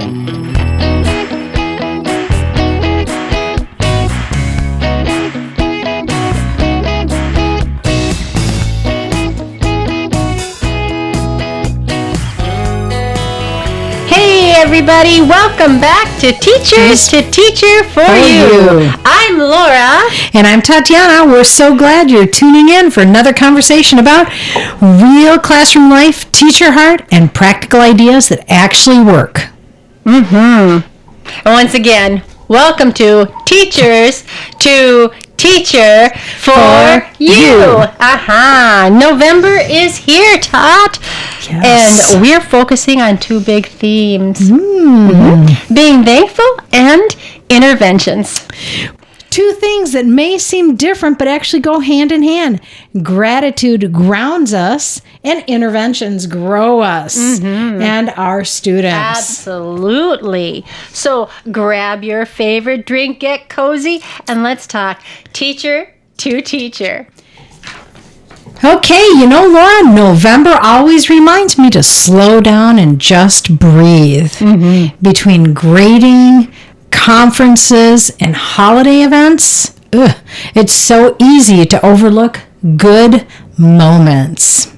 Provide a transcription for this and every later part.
Everybody, welcome back to Teachers to Teacher for You. I'm Laura. And I'm Tatiana. We're so glad you're tuning in for another conversation about real classroom life, teacher heart, and practical ideas that actually work. And once again, welcome to Teachers to Teacher for You. November is here, Tot. Yes. And we're focusing on two big themes. Being thankful and interventions. Two things that may seem different but actually go hand in hand. Gratitude grounds us and interventions grow us and our students. Absolutely. So grab your favorite drink, get cozy, and let's talk teacher to teacher. Okay, Laura, November always reminds me to slow down and just breathe. Between grading, conferences, and holiday events, it's so easy to overlook good moments.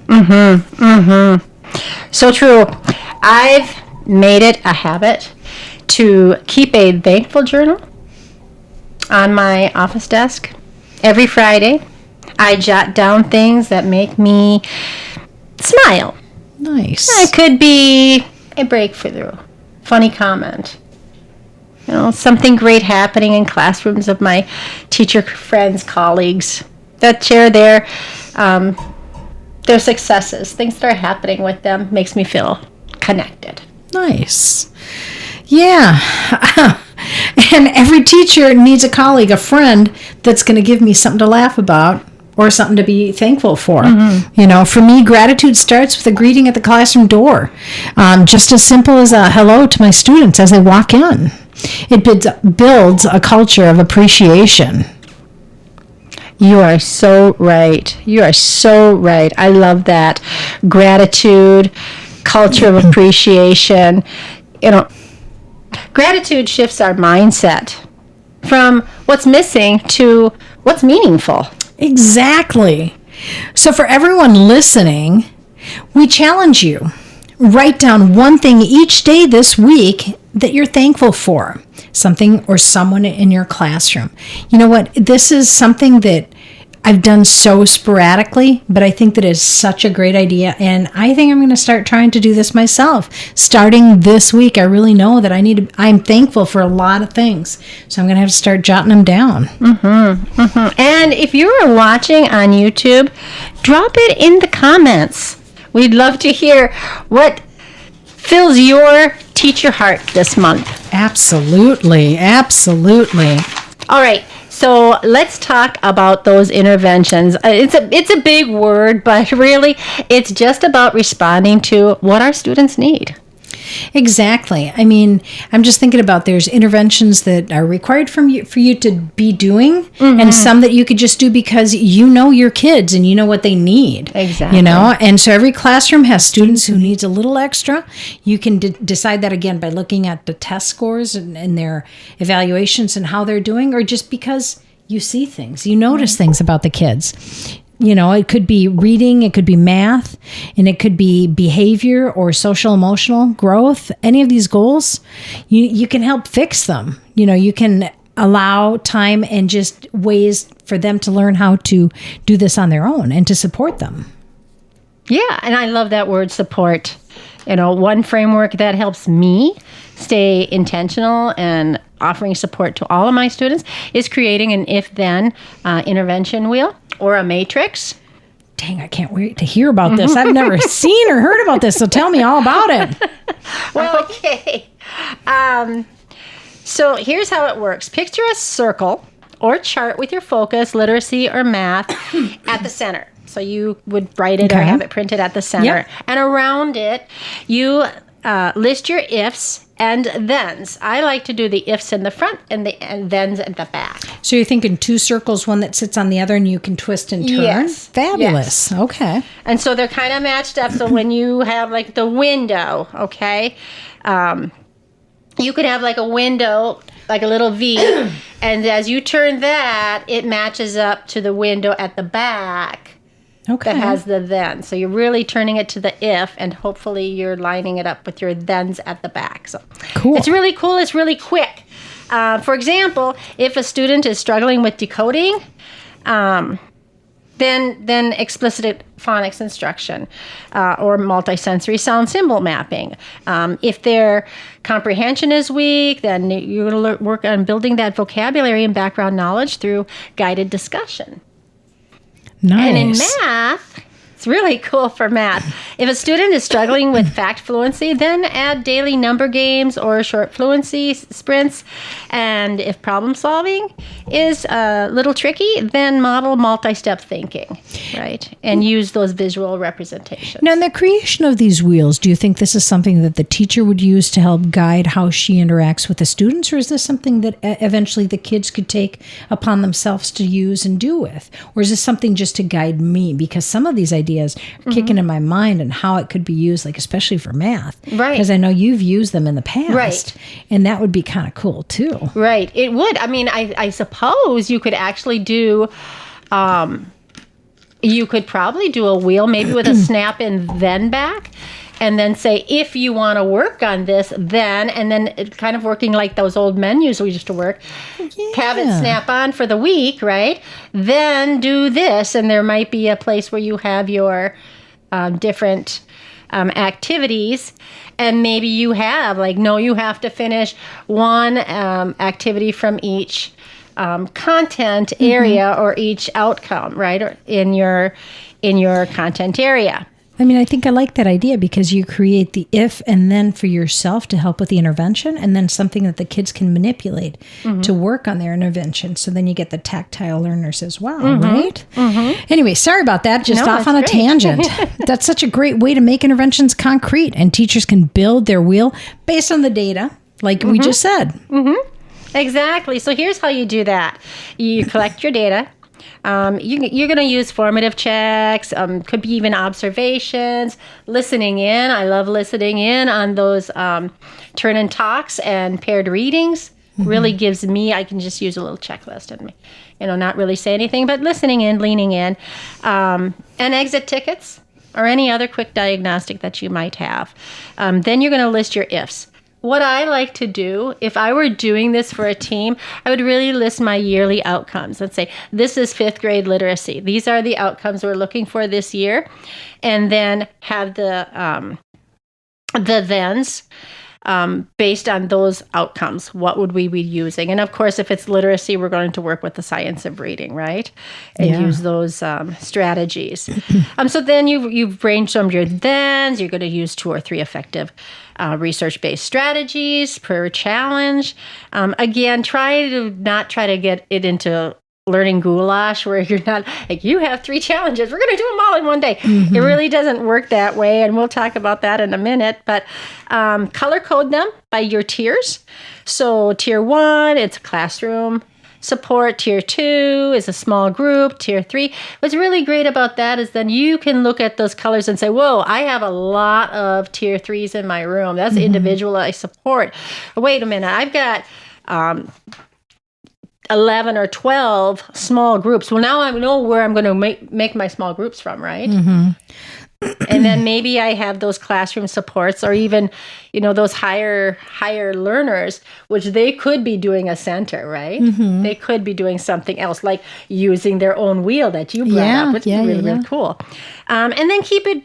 So true. I've made it a habit to keep a thankful journal on my office desk every Friday. I jot down things that make me smile. Nice. It could be a breakthrough, funny comment, something great happening in classrooms of my teacher friends, colleagues that share their successes, things that are happening with them. Makes me feel connected. Nice. Yeah. And every teacher needs a colleague, a friend that's going to give me something to laugh about or something to be thankful for. For me, gratitude starts with a greeting at the classroom door. Just as simple as a hello to my students as they walk in. It builds a culture of appreciation. You are so right. I love that. Gratitude, culture of appreciation. Gratitude shifts our mindset from what's missing to what's meaningful. Exactly. So for everyone listening, we challenge you. Write down one thing each day this week that you're thankful for. Something or someone in your classroom. You know what? This is something that I've done so sporadically, but I think that is such a great idea. And I think I'm going to start trying to do this myself. Starting this week, I really know that I'm thankful for a lot of things. So I'm going to have to start jotting them down. And if you are watching on YouTube, drop it in the comments. We'd love to hear what fills your teacher heart this month. Absolutely. All right. So let's talk about those interventions. It's a big word, but really it's just about responding to what our students need. Exactly. I mean, I'm just thinking about there's interventions that are required for you to be doing and some that you could just do because you know your kids and you know what they need. Exactly. And so every classroom has students who needs a little extra. You can decide that again by looking at the test scores and their evaluations and how they're doing, or just because you see things, you notice things about the kids. It could be reading, it could be math, and it could be behavior or social emotional growth. Any of these goals, you can help fix them. You can allow time and just ways for them to learn how to do this on their own and to support them. Yeah, and I love that word, support. One framework that helps me stay intentional and offering support to all of my students is creating an if-then intervention wheel or a matrix. Dang, I can't wait to hear about this. I've never seen or heard about this, so tell me all about it. Well, okay. So here's how it works. Picture a circle or chart with your focus, literacy, or math at the center. So you would write it or have it printed at the center. Yep. And around it, you list your ifs and thens. I like to do the ifs in the front and the thens at the back. So you're thinking two circles, one that sits on the other, and you can twist and turn? Yes. Fabulous. Yes. Okay. And so they're kind of matched up. So when you have like the window, okay, you could have like a window, like a little V, and as you turn that, it matches up to the window at the back Okay. that has the then. So you're really turning it to the if, and hopefully you're lining it up with your thens at the back. So Cool. it's really cool. It's really quick. For example, if a student is struggling with decoding, then explicit phonics instruction or multisensory sound symbol mapping. If their comprehension is weak, then you're going to work on building that vocabulary and background knowledge through guided discussion. Nice. And in math, it's really cool for math. If a student is struggling with fact fluency, then add daily number games or short fluency sprints. And if problem solving is a little tricky, then model multi-step thinking, right? And use those visual representations. Now, in the creation of these wheels, do you think this is something that the teacher would use to help guide how she interacts with the students, or is this something that eventually the kids could take upon themselves to use and do with? Or is this something just to guide me? Because some of these ideas are kicking in my mind and how it could be used, like especially for math. Right. Because I know you've used them in the past. Right. And that would be kind of cool too. Right. It would. I mean, I suppose you could actually do, you could probably do a wheel maybe with a snap and then back. And then say, if you want to work on this, then, and then it kind of working like those old menus we used to work, have it snap on for the week, right? Then do this. And there might be a place where you have your different activities. And maybe you have, like, no, you have to finish one activity from each content area or each outcome, right? Or in your content area. I mean, I think I like that idea because you create the if and then for yourself to help with the intervention, and then something that the kids can manipulate to work on their intervention. So then you get the tactile learners as well, right? Anyway, sorry about that. Just No, off on a that's great. tangent. That's such a great way to make interventions concrete, and teachers can build their wheel based on the data, like we just said. Exactly. So here's how you do that. You collect your data. You're going to use formative checks, could be even observations, listening in. I love listening in on those turn and talks and paired readings. Really gives me, I can just use a little checklist and, not really say anything, but listening in, leaning in, and exit tickets or any other quick diagnostic that you might have. Then you're going to list your ifs. What I like to do, if I were doing this for a team, I would really list my yearly outcomes. Let's say, this is 5th grade literacy. These are the outcomes we're looking for this year. And then have the thens based on those outcomes. What would we be using? And of course, if it's literacy, we're going to work with the science of reading, right? And use those strategies. So then you've brainstormed your thens. You're going to use 2 or 3 effective research-based strategies per challenge. Again, try to get it into learning goulash where you're not like, you have 3 challenges, we're going to do them all in one day. It really doesn't work that way, and we'll talk about that in a minute. But color code them by your tiers. So tier 1, it's classroom support. Tier 2 is a small group. Tier 3. What's really great about that is then you can look at those colors and say, whoa, I have a lot of tier 3s in my room. That's individualized support. Wait a minute, I've got 11 or 12 small groups. Well, now I know where I'm going to make my small groups from, right? And then maybe I have those classroom supports, or even, those higher learners, which they could be doing a center, right? They could be doing something else, like using their own wheel that you brought up. It's really cool. And then keep it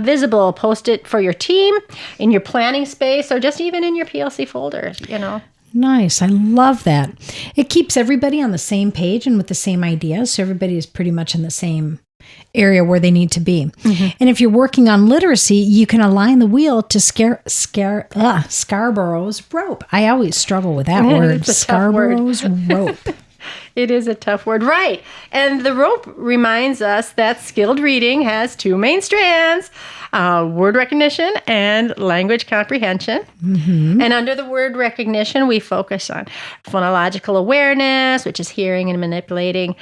visible. Post it for your team, in your planning space, or just even in your PLC folder, Nice. I love that. It keeps everybody on the same page and with the same ideas. So everybody is pretty much in the same area where they need to be. And if you're working on literacy, you can align the wheel to Scarborough's rope. I always struggle with that word. Scarborough's rope. It is a tough word, right? And the rope reminds us that skilled reading has 2 main strands. word recognition and language comprehension. And under the word recognition, we focus on phonological awareness, which is hearing and manipulating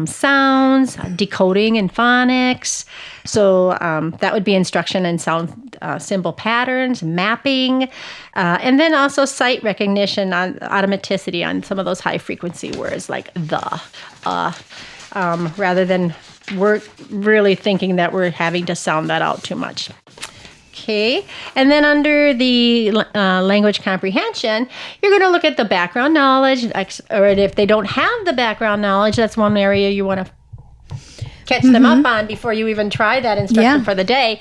sounds, decoding and phonics. So that would be instruction and sound symbol patterns, mapping, and then also sight recognition on automaticity on some of those high frequency words like the, rather than we're really thinking that we're having to sound that out too much. Okay, and then under the language comprehension, you're going to look at the background knowledge, or if they don't have the background knowledge, that's one area you want to catch them up on before you even try that instruction for the day.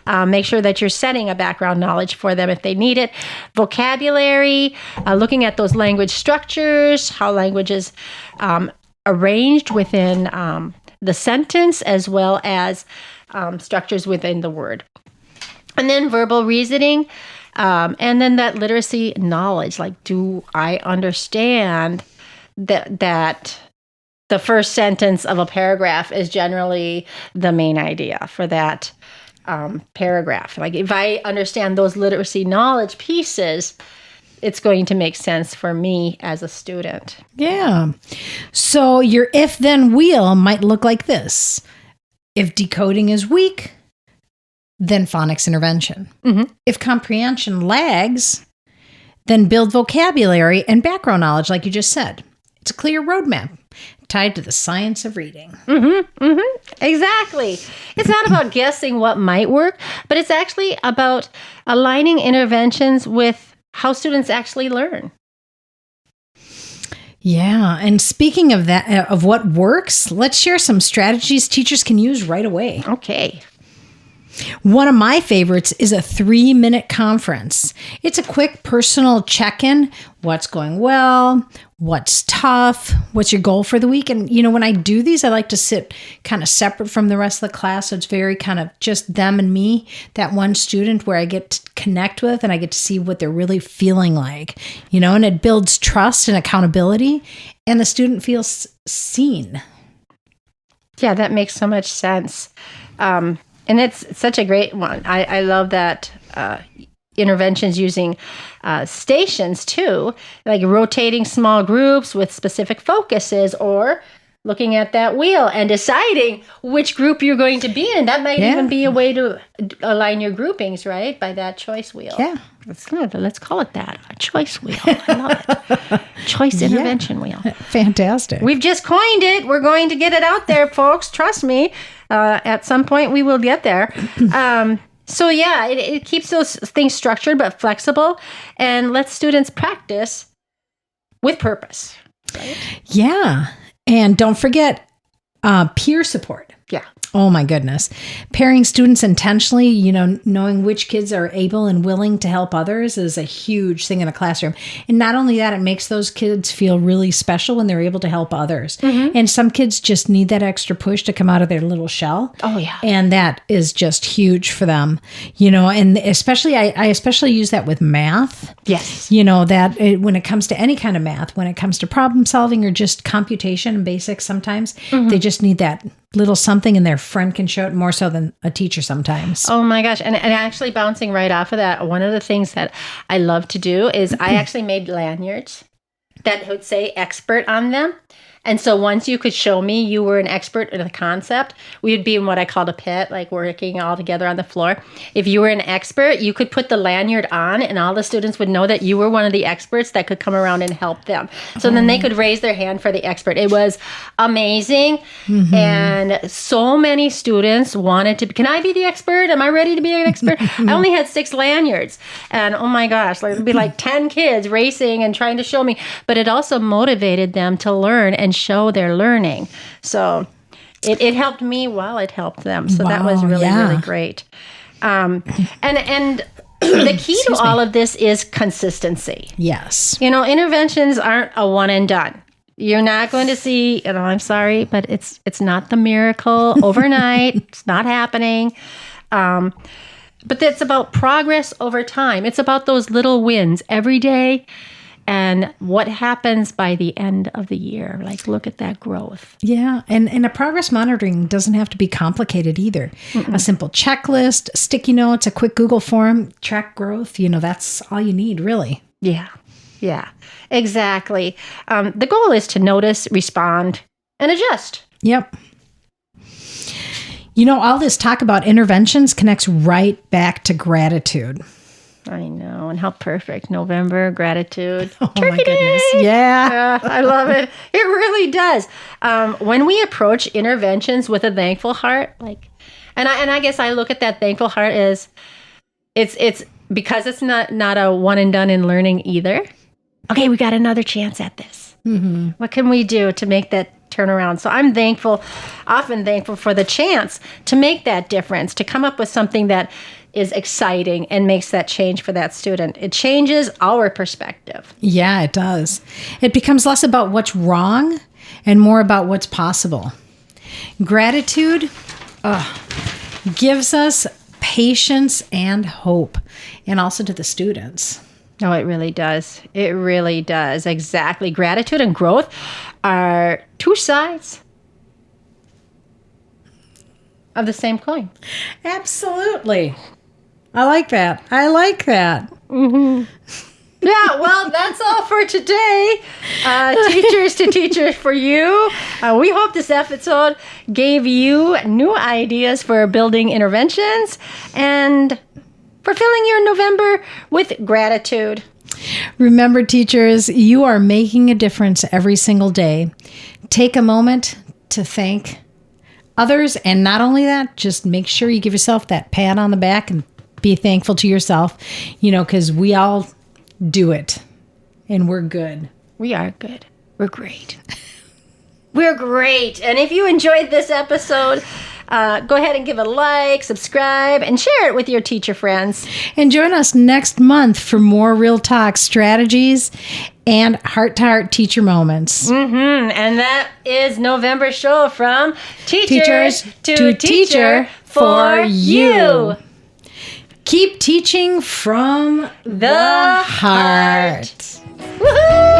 Make sure that you're setting a background knowledge for them if they need it. Vocabulary, looking at those language structures, how language is arranged within the sentence as well as structures within the word. And then verbal reasoning, and then that literacy knowledge, like, do I understand that the first sentence of a paragraph is generally the main idea for that paragraph. Like, if I understand those literacy knowledge pieces, it's going to make sense for me as a student. Yeah. So your if-then wheel might look like this. If decoding is weak, then phonics intervention. If comprehension lags, then build vocabulary and background knowledge, like you just said. It's a clear roadmap tied to the science of reading. Exactly. It's not about guessing what might work, but it's actually about aligning interventions with how students actually learn. Yeah, and speaking of that, of what works, let's share some strategies teachers can use right away. Okay. One of my favorites is a 3-minute conference. It's a quick personal check-in. What's going well? What's tough? What's your goal for the week? And, when I do these, I like to sit kind of separate from the rest of the class. So it's very kind of just them and me, that one student where I get to connect with and I get to see what they're really feeling like, and it builds trust and accountability and the student feels seen. Yeah, that makes so much sense. And it's such a great one. I love that interventions using stations too, like rotating small groups with specific focuses, or looking at that wheel and deciding which group you're going to be in. That might even be a way to align your groupings, right? By that choice wheel. Yeah. Let's call it that, a choice wheel. I love it. Choice intervention wheel. Fantastic. We've just coined it. We're going to get it out there, folks. Trust me. At some point, we will get there. So yeah, it keeps those things structured but flexible, and lets students practice with purpose. Right? Yeah. And don't forget peer support. Yeah. Oh my goodness. Pairing students intentionally, knowing which kids are able and willing to help others is a huge thing in a classroom. And not only that, it makes those kids feel really special when they're able to help others. And some kids just need that extra push to come out of their little shell. Oh yeah. And that is just huge for them, and especially, I especially use that with math. Yes. When it comes to any kind of math, when it comes to problem solving or just computation and basics, sometimes they just need that little something, and their friend can show it more so than a teacher sometimes. Oh my gosh. And actually bouncing right off of that, one of the things that I love to do is I actually made lanyards that would say expert on them. And so once you could show me you were an expert in a concept, we would be in what I called a pit, like working all together on the floor. If you were an expert, you could put the lanyard on and all the students would know that you were one of the experts that could come around and help them. So then they could raise their hand for the expert. It was amazing. And so many students wanted to, can I be the expert? Am I ready to be an expert? I only had 6 lanyards. And oh my gosh, there'd be like 10 kids racing and trying to show me. But it also motivated them to learn and show their learning. So it helped me while it helped them. So that was really, really great. And the key to all of this is consistency. Yes. Interventions aren't a one and done. You're not going to see, I'm sorry, but it's not the miracle overnight. It's not happening. But it's about progress over time. It's about those little wins every day. and what happens by the end of the year. Like, look at that growth. Yeah, and a progress monitoring doesn't have to be complicated either. A simple checklist, sticky notes, a quick Google form, track growth, that's all you need, really. Yeah, exactly. The goal is to notice, respond, and adjust. Yep. All this talk about interventions connects right back to gratitude. I know, and how perfect. November, gratitude. Oh Turkey my goodness. Day! Yeah. I love it. It really does. When we approach interventions with a thankful heart, and I guess I look at that thankful heart as it's because it's not a one and done in learning either. Okay, we got another chance at this. Mm-hmm. What can we do to make that turn around? So I'm often thankful for the chance to make that difference, to come up with something that is exciting and makes that change for that student. It changes our perspective. Yeah, it does. It becomes less about what's wrong and more about what's possible. Gratitude gives us patience and hope, and also to the students. Oh, it really does. It really does. Exactly. Gratitude and growth are two sides of the same coin. Absolutely. I like that. Mm-hmm. Yeah, well, that's all for today. Teachers to Teachers for You. We hope this episode gave you new ideas for building interventions and for filling your November with gratitude. Remember, teachers, you are making a difference every single day. Take a moment to thank others, and not only that, just make sure you give yourself that pat on the back and be thankful to yourself, because we all do it, and we're good. We are good. We're great. We're great. And if you enjoyed this episode, go ahead and give it a like, subscribe, and share it with your teacher friends. And join us next month for more Real Talk strategies and heart-to-heart teacher moments. Mm-hmm. And that is November show from Teachers to Teacher for You. Keep teaching from the heart. Woohoo!